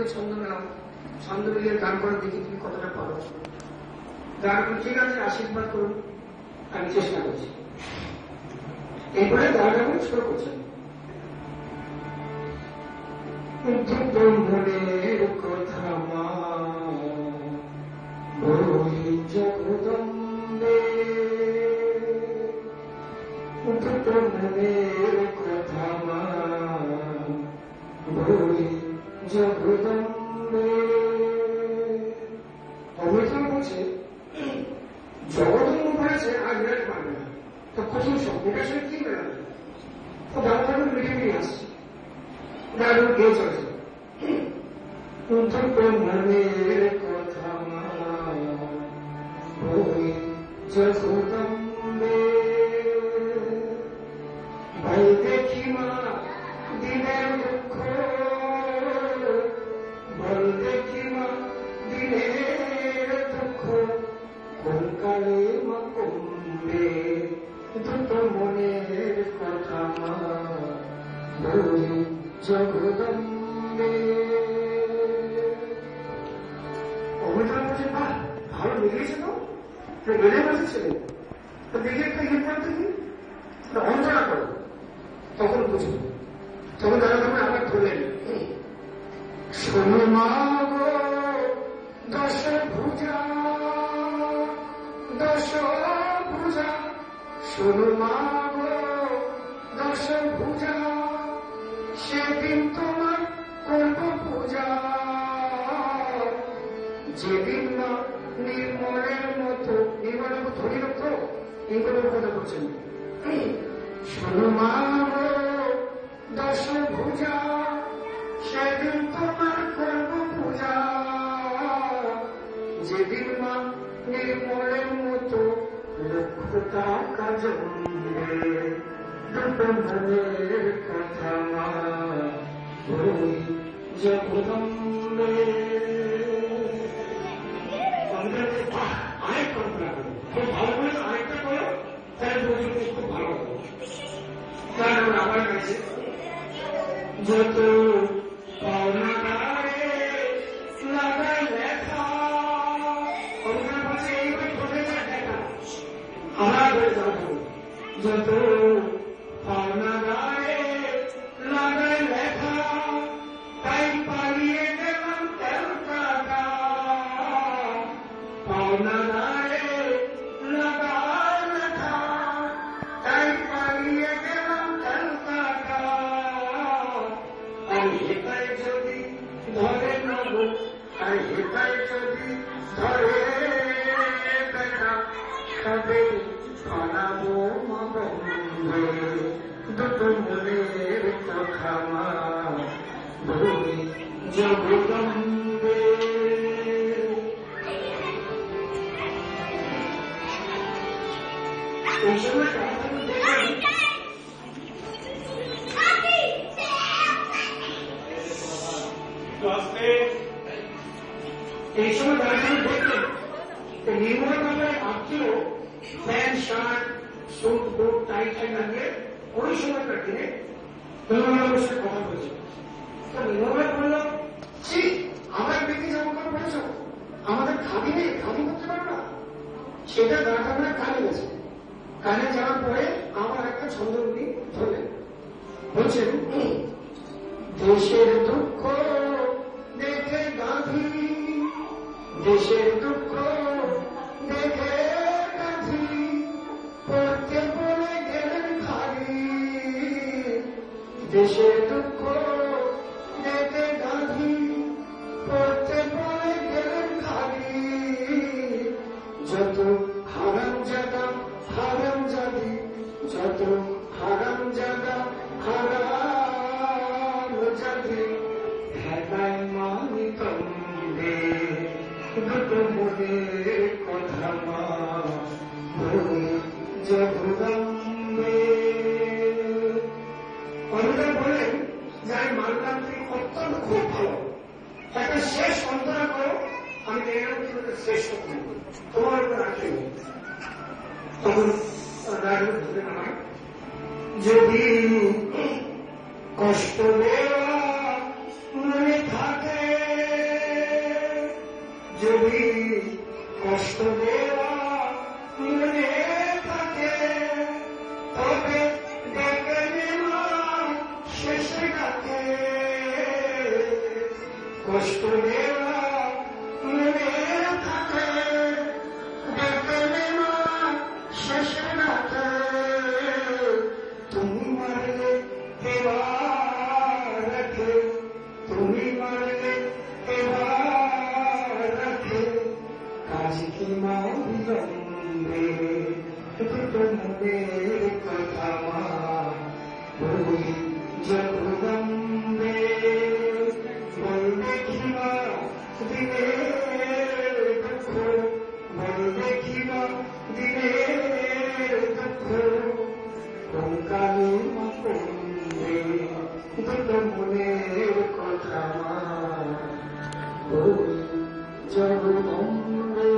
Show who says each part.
Speaker 1: থেকে ছন্দ মেলাম, ছন্দ মিলিয়ে গান করে দেখি তুমি কতটা পারো। গান ঠিক আছে, আশীর্বাদ করুন, আমি চেষ্টা করছি। এরপরে গান আমি শুরু করছেন। মনের কথা মা বই জগদম্বে, মনের কথা মা বই জগদম্বে। অমৃতম বলছে জগদম্ব বলেছে আর বিরাট পারবে না, তো কঠিন সব এটার সঙ্গে কি বেড়াবে, তো দাদা মিটে মিটে আসছে, দাদু গিয়ে চলেছে। মনের কথা মা বই জগদম্বে, ভাই দেখি মা দিনের দুঃখ, বল দেখি মা দিনের দুঃখ, কোন কালে মা কমবে, দুটো মনের কথা মা বই জগদম্বে। অমিতাভ বলছে বাহ ভালো বেরিয়েছে, তো বেড়ে বসেছে, তো দেখে একটা ইয়ে পড়তে কি অন্তরা করো, তখন বুঝবো। তখন তারা তখন আবার ধরলেন, শোনো মা গো দশ ভুজা, দশ ভুজা, শোনো মা গো দশ ভুজা, সেদিন তোমার করব পূজা, যেদিন না নির্মলের মতো, নির্মলের মতো ধরি তো এইগুলোর কথা বলছেন। শোনো মা গো দশ ভুজা, সেদিন তোমার করব পূজা, যেদিন মা নির্মলের মতো লক্ষ টাকা জমবে, দুটো মনের কথা মা বই জগদম্বে। আরেক কল্পনা করো, খুব ভালো করে আরেকটা করো, তাহলে বুঝবে খুব ভালো হবে। কারণ আমার কাছে যত পাওনাদারে লাগাই লেখা, কল্পনা করছে এইভাবে ঠকে যায় দেখা, আমার হয়ে যাবো, যত পাওনাদারে লাগাই লেখা, তাই পালিয়ে গেলাম কলকাতা, পাওনাদারে লাগাই লেখা, তাই পালিয়ে গেলাম কলকাতা, আর হেতায় যদি ধরে নেব, আর হেতায় যদি ধরে দেখা, তবে পালাবো মা বন্ধে, দুটো মনের কথা মা বই জগদম্বে। এই সময় এই সময় দাঁড়ানো দেখলেন নির্মল বাংলায় ভাবছিল প্যান্ট শার্ট স্যুট বুট টাই টাই লাগিয়ে ওই সময়কার দিনে নির্মলার সাথে কথা বলছে। তো নির্মলা বলল, ছি আমার ব্যক্তি জামা কাপড় পড়েছ, আমাদের খাদি নেই, খাদি করতে পারো না। সেটা দাঁড়ানো কানে গেছে, কানে যাওয়ার পরে আবার একটা ছন্দ উনি ধরলেন, বলছেন দেশের দুঃখ দেখে গাঁধী, দেশের দুঃখ দেখে গাঁধী, পড়তে বলে গেলেন খালি, দেশের দুঃখ দেখে গাঁধী, পড়তে বলে গেলেন খালি, যত হারাম জাদা হারাম জাদি, যত হারাম জাদা হারাম জাদি, হেদায় মানি কমবে, দুটো মনের কথা মা বই জগদম্বে। অনেকে বলেন যে আমি মানলাম তুমি অত্যন্ত খুব ভালো, একটা শেষ অন্তরা করো, আমি দেখলাম তুমি শ্রেষ্ঠ করবো, তোমার উপর রাখতে নেই। তখন ধরে নামায়, যদি কষ্ট দেওয়া মনে থাকে, কষ্ট দেওয়া মনে থাকে দেখলে মা শেষে রাতে তুমি মারলে এবার রাখে তুমি মারলে এবার রাখে কাজ কি মা বিলম্বে দুটো মনের কথা মা বলি জগদম্বে বলবে কি মা দিনের দুঃখ বলবে কি মা দিনের দুঃখ কঙ্কালে মা করবে দুটো মনের কথা মা বলি জগদম্বে